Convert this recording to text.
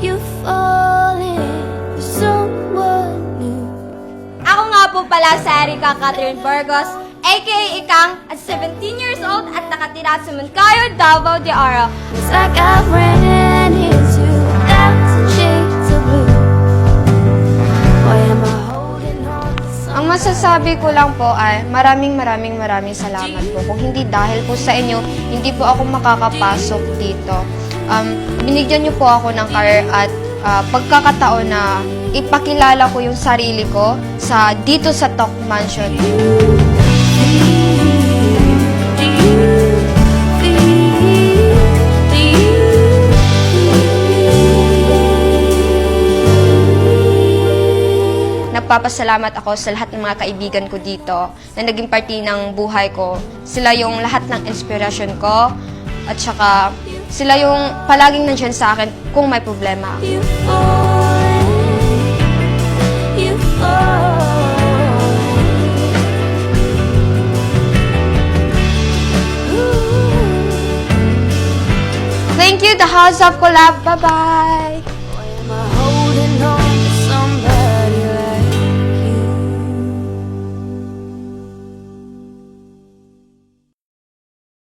You falling for someone new. Ako nga po pala si Erica Catherine Burgos, aka Ikang, at 17 years old at nakatira sa Moncayo, Davao de Oro. It's like I've ran into 1,000 shades of blue. Why am I holding on to something? Ang masasabi ko lang po ay maraming salamat po. Kung hindi dahil po sa inyo, hindi po ako makakapasok dito. Binigyan niyo po ako ng career at pagkakataon na ipakilala ko yung sarili ko dito sa Talk Mansion. Nagpapasalamat ako sa lahat ng mga kaibigan ko dito na naging parte ng buhay ko. Sila yung lahat ng inspirasyon ko at saka sila yung palaging nandiyan sa akin kung may problema ako. You fall, you fall. Thank you, the House of Collab. Bye-bye!